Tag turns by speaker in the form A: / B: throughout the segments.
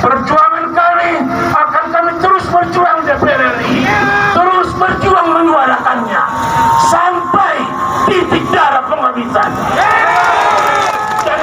A: Perjuangan kami akan kami terus berjuang DPR RI, terus berjuang menyuarakannya sampai titik darah penghabisan. Dan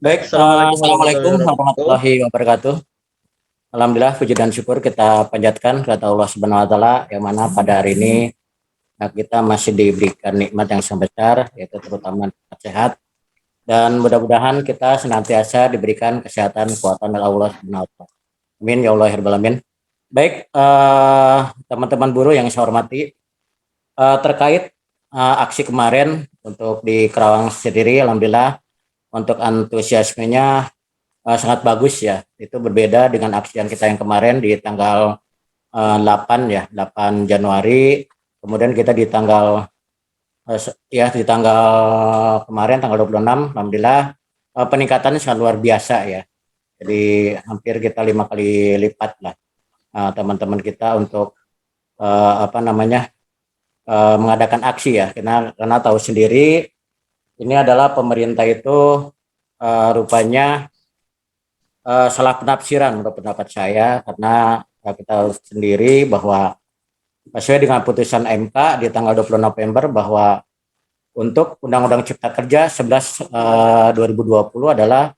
B: Baik, Assalamualaikum warahmatullahi wabarakatuh. Alhamdulillah, puji dan syukur kita panjatkan kepada Allah Subhanahu wa Ta'ala, yang mana pada hari ini kita masih diberikan nikmat yang sangat besar, yaitu terutama sehat, dan mudah-mudahan kita senantiasa diberikan kesehatan, kekuatan dari Allah Subhanahu wa Ta'ala. Amin ya Allah ya Rabbal Alamin. Baik, teman-teman buruh yang saya hormati, terkait aksi kemarin untuk di Kerawang sendiri, alhamdulillah untuk antusiasmenya sangat bagus ya. Itu berbeda dengan aksi kita yang kemarin di tanggal 8 ya, 8 Januari. Kemudian kita di tanggal kemarin tanggal 26, alhamdulillah peningkatannya sangat luar biasa ya. Jadi hampir kita 5 kali lipat lah teman-teman kita untuk mengadakan aksi ya. Karena tahu sendiri ini adalah pemerintah itu rupanya salah penafsiran menurut pendapat saya, karena kita tahu sendiri bahwa sesuai dengan putusan MK di tanggal 20 November bahwa untuk Undang-Undang Cipta Kerja 11 2020 adalah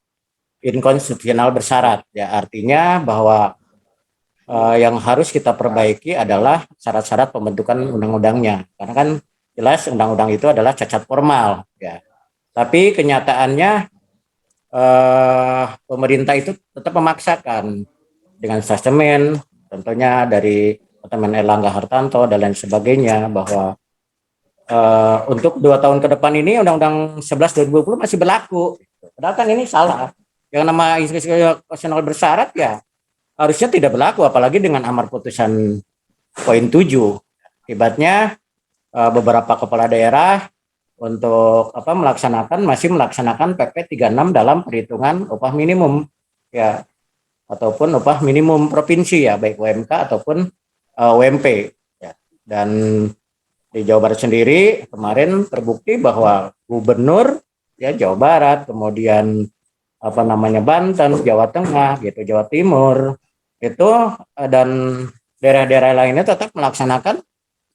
B: inkonstitusional bersyarat ya, artinya bahwa yang harus kita perbaiki adalah syarat-syarat pembentukan undang-undangnya, karena kan jelas undang-undang itu adalah cacat formal ya. Tapi kenyataannya pemerintah itu tetap memaksakan dengan sistemen, tentunya dari teman Erlangga Hartarto dan lain sebagainya, bahwa untuk 2 tahun ke depan ini Undang-Undang 11 2020 masih berlaku. Padahal kan ini salah. Yang nama konstitusional bersyarat ya harusnya tidak berlaku, apalagi dengan amar putusan poin 7. Akibatnya beberapa kepala daerah untuk masih melaksanakan PP 36 dalam perhitungan upah minimum ya, ataupun upah minimum provinsi ya, baik UMK ataupun UMP ya. Dan di Jawa Barat sendiri kemarin terbukti bahwa gubernur ya Jawa Barat, kemudian Banten, Jawa Tengah gitu, Jawa Timur itu dan daerah-daerah lainnya tetap melaksanakan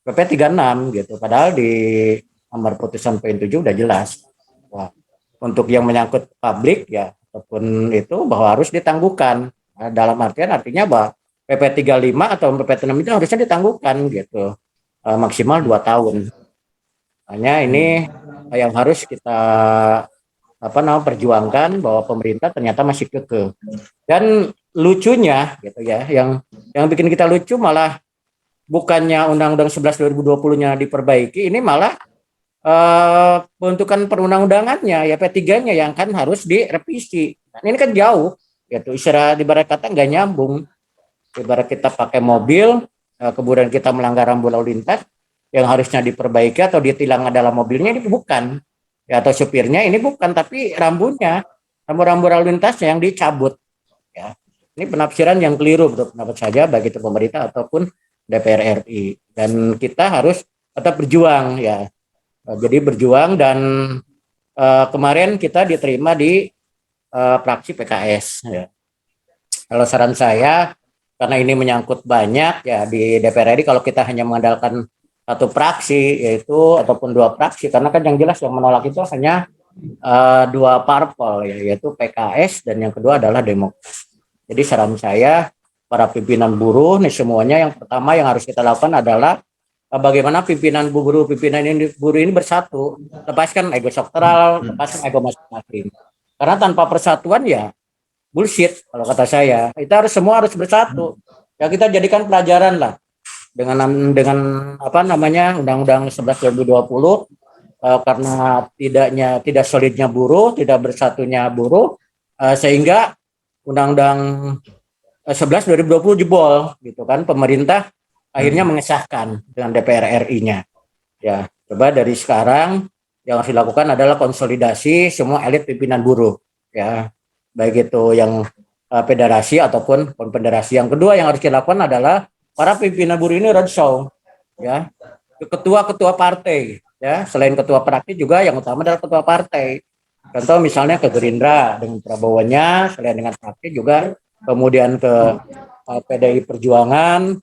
B: PP 36 gitu, padahal di amar putusan poin 7 udah jelas. Wah, untuk yang menyangkut publik ya ataupun itu bahwa harus ditangguhkan. Nah, dalam artinya bahwa PP 35 atau PP 6 itu harusnya ditangguhkan gitu. Maksimal 2 tahun. Hanya ini yang harus kita perjuangkan, bahwa pemerintah ternyata masih kekeh. Dan lucunya gitu ya, yang bikin kita lucu malah bukannya Undang-Undang 11 2020-nya diperbaiki, ini malah pembentukan perundang-undangannya ya P3-nya yang kan harus direvisi. Nah, ini kan jauh gitu, ibarat kata nggak nyambung. Ibarat kita pakai mobil, kemudian kita melanggar rambu lalu lintas, yang harusnya diperbaiki atau ditilang adalah mobilnya, ini bukan ya, atau supirnya ini bukan, tapi rambu-rambu lalu lintasnya yang dicabut ya. Ini penafsiran yang keliru menurut pendapat saya, baik itu pemerintah ataupun DPR RI, dan kita harus tetap berjuang ya. Jadi berjuang, dan kemarin kita diterima di fraksi PKS ya. Kalau saran saya, karena ini menyangkut banyak ya di DPR RI, kalau kita hanya mengandalkan satu fraksi yaitu ataupun 2 fraksi, karena kan yang jelas yang menolak itu hanya 2 parpol ya, yaitu PKS dan yang kedua adalah Demokrat. Jadi saran saya, para pimpinan buruh nih semuanya, yang pertama yang harus kita lakukan adalah bagaimana pimpinan buruh ini bersatu, lepaskan ego sektoral, lepaskan ego masing-masing. Karena tanpa persatuan ya bullshit kalau kata saya. Kita semua harus bersatu. Ya kita jadikan pelajaran lah dengan Undang-Undang 11 2020, karena tidak solidnya buruh, tidak bersatunya buruh, sehingga Undang-Undang 11 2020 jebol gitu kan. Pemerintah akhirnya mengesahkan dengan DPR RI-nya. Ya, coba dari sekarang yang harus dilakukan adalah konsolidasi semua elit pimpinan buruh ya. baik itu yang federasi ataupun konfederasi. Yang kedua yang harus dilakukan adalah para pimpinan buruh ini roadshow, ya, ketua-ketua partai, ya, selain ketua praksi juga yang utama adalah ketua partai. Contoh misalnya ke Gerindra dengan Prabowo-nya, selain dengan fraksi juga kemudian ke PDI Perjuangan,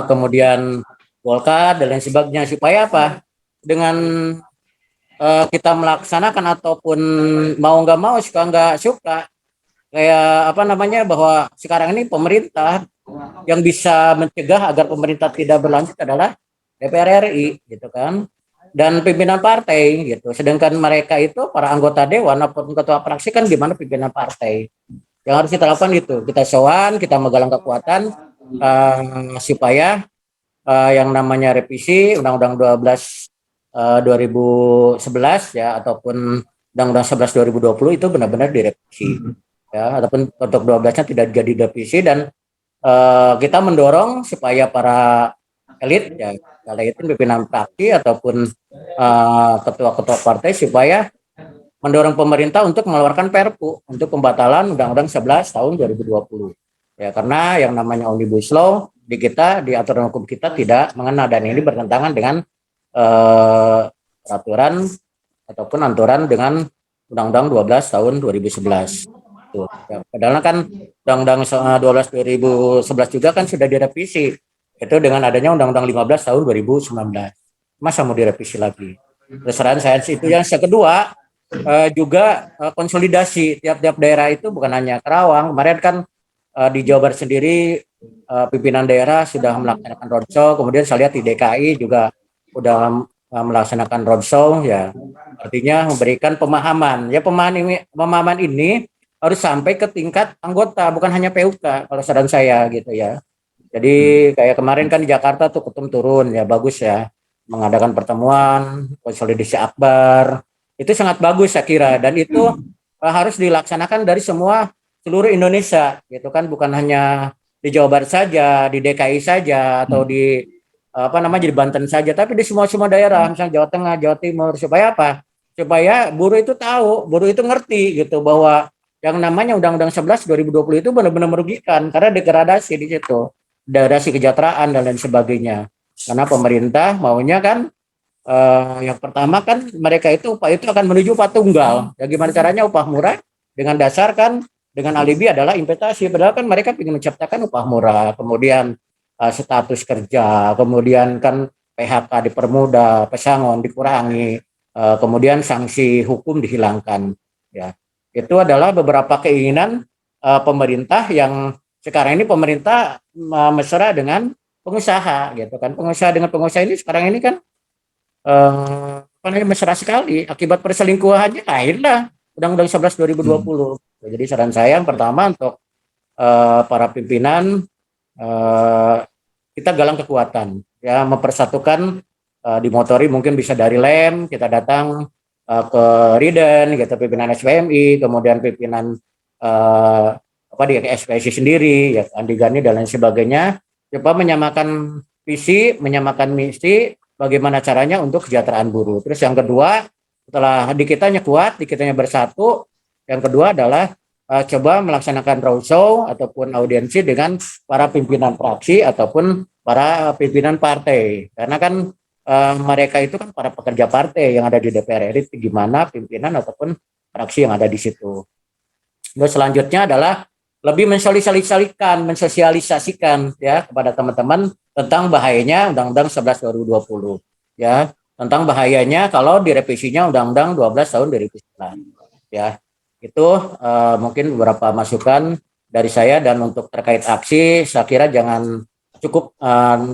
B: kemudian Golkar dan lain sebagainya, supaya apa? Dengan kita melaksanakan ataupun mau nggak mau, suka nggak suka, kayak apa namanya, bahwa sekarang ini pemerintah yang bisa mencegah agar pemerintah tidak berlanjut adalah DPR RI, gitu kan, dan pimpinan partai, gitu. Sedangkan mereka itu para anggota dewan ataupun ketua fraksi kan gimana pimpinan partai. Yang harus kita lakukan itu, kita sowan, kita menggalang kekuatan supaya yang namanya revisi Undang-Undang 12 2011, ya, ataupun Undang-Undang 11 2020 itu benar-benar direvisi, ya, ataupun untuk 12-nya tidak jadi direvisi. Dan kita mendorong supaya para elit, ya, kala itu pimpinan fraksi ataupun ketua-ketua partai, supaya mendorong pemerintah untuk mengeluarkan Perpu untuk pembatalan Undang-Undang 11 tahun 2020. Ya, karena yang namanya Omnibus Law di kita, di aturan hukum kita tidak mengena, dan ini bertentangan dengan peraturan ataupun aturan dengan Undang-Undang 12 tahun 2011. Tuh. Ya, padahal kan Undang-Undang 12 2011 juga kan sudah direvisi. Itu dengan adanya Undang-Undang 15 tahun 2019. Masa mau direvisi lagi? Terus saran saya itu. Yang kedua, juga konsolidasi tiap-tiap daerah itu, bukan hanya Karawang. Kemarin kan di Jawa Barat sendiri pimpinan daerah sudah melaksanakan roadshow, kemudian saya lihat di DKI juga sudah melaksanakan roadshow, ya, artinya memberikan pemahaman. Ya, pemahaman ini harus sampai ke tingkat anggota, bukan hanya PUK kalau saran saya, gitu ya. Jadi kayak kemarin kan di Jakarta tuh ketum turun, ya, bagus ya, mengadakan pertemuan konsolidasi akbar, itu sangat bagus saya kira, dan itu harus dilaksanakan dari seluruh Indonesia, gitu kan, bukan hanya di Jawa Barat saja, di DKI saja, atau di apa namanya, di Banten saja, tapi di semua daerah, misalnya Jawa Tengah, Jawa Timur. Supaya apa? Supaya buruh itu tahu, buruh itu ngerti, gitu, bahwa yang namanya Undang-Undang 11 2020 itu benar-benar merugikan karena degradasi di situ, degradasi kesejahteraan dan lain sebagainya. Karena pemerintah maunya kan yang pertama kan mereka itu upah itu akan menuju upah tunggal. Ya, gimana caranya upah murah dengan dasar kan dengan alibi adalah investasi. Padahal kan mereka ingin menciptakan upah murah, kemudian status kerja, kemudian kan PHK dipermudah, pesangon dikurangi, kemudian sanksi hukum dihilangkan. Ya, itu adalah beberapa keinginan pemerintah yang sekarang ini pemerintah mesra dengan pengusaha, gitu kan. Pengusaha dengan pengusaha ini sekarang ini kan mesra sekali. Akibat perselingkuhannya lahirlah Undang-Undang 11 2020. Jadi saran saya yang pertama untuk para pimpinan, kita galang kekuatan, ya, mempersatukan, dimotori mungkin bisa dari LEM, kita datang ke Riden, gitu, pimpinan SPMI, kemudian pimpinan apa di SPSI sendiri, ya, Andi Gani dan lain sebagainya, coba menyamakan visi, menyamakan misi, bagaimana caranya untuk kesejahteraan buruh. Terus yang kedua, setelah di kitanya kuat, di kitanya bersatu, yang kedua adalah coba melaksanakan roadshow ataupun audiensi dengan para pimpinan fraksi ataupun para pimpinan partai. Karena kan mereka itu kan para pekerja partai yang ada di DPR RI, gimana pimpinan ataupun fraksi yang ada di situ. Terus selanjutnya adalah lebih mensosialisasikan, ya, kepada teman-teman tentang bahayanya Undang-Undang 11 2020, ya, tentang bahayanya kalau direvisinya Undang-Undang 12 tahun 2009, ya. Itu mungkin beberapa masukan dari saya. Dan untuk terkait aksi, saya kira jangan cukup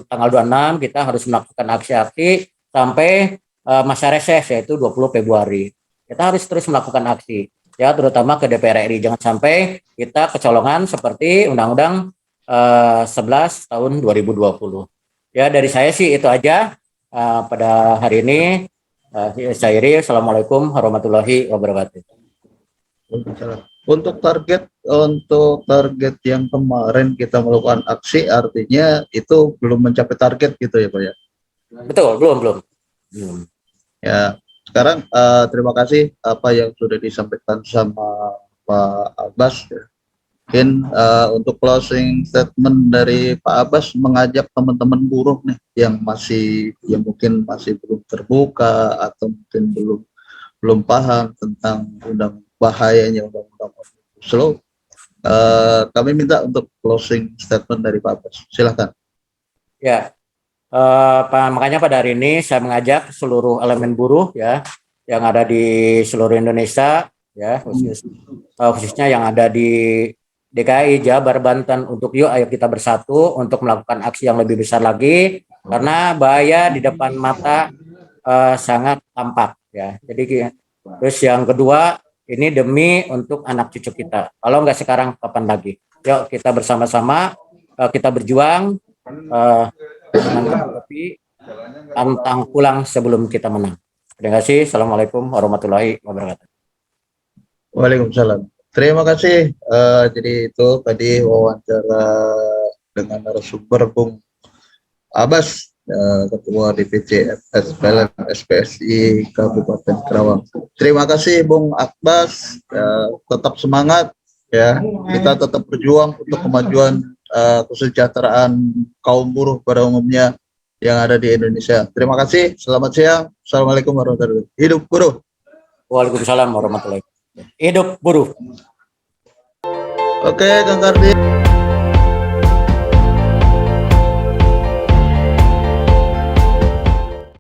B: tanggal 26, kita harus melakukan aksi-aksi sampai masa reses, yaitu 20 Februari. Kita harus terus melakukan aksi, ya, terutama ke DPR RI. Jangan sampai kita kecolongan seperti Undang-Undang 11 tahun 2020. Ya, dari saya sih itu aja pada hari ini. Saya Iri, Assalamualaikum warahmatullahi wabarakatuh.
C: Untuk target yang kemarin kita melakukan aksi, artinya itu belum mencapai target, gitu ya Pak ya?
B: Betul, belum.
C: Ya, sekarang terima kasih apa yang sudah disampaikan sama Pak Abbas. Mungkin untuk closing statement dari Pak Abbas mengajak teman-teman buruh nih yang mungkin masih belum terbuka atau mungkin belum paham tentang bahayanya undang-undang Omnibus Law. Kami minta untuk closing statement dari Pak Abbas. Silakan.
B: Ya, makanya pada hari ini saya mengajak seluruh elemen buruh ya yang ada di seluruh Indonesia ya khususnya yang ada di DKI, Jabar, Banten untuk yuk ayo kita bersatu untuk melakukan aksi yang lebih besar lagi karena bahaya di depan mata sangat tampak ya. Jadi terus yang kedua ini demi untuk anak cucu kita. Kalau nggak sekarang kapan lagi? Yuk kita bersama-sama kita berjuang tapi pantang pulang sebelum kita menang. Terima kasih. Assalamualaikum warahmatullahi wabarakatuh.
C: Waalaikumsalam. Terima kasih. Jadi itu tadi wawancara dengan narasumber Bung Abbas, Ketua DPC FSPLN SPSI Kabupaten Karawang. Terima kasih Bung Abbas. Tetap semangat ya. Kita tetap berjuang untuk kemajuan kesejahteraan kaum buruh pada umumnya yang ada di Indonesia. Terima kasih. Selamat siang. Assalamualaikum warahmatullahi wabarakatuh. Hidup buruh.
B: Waalaikumsalam warahmatullahi wabarakatuh. Hidup buruh.
C: Oke, Kang Kardi.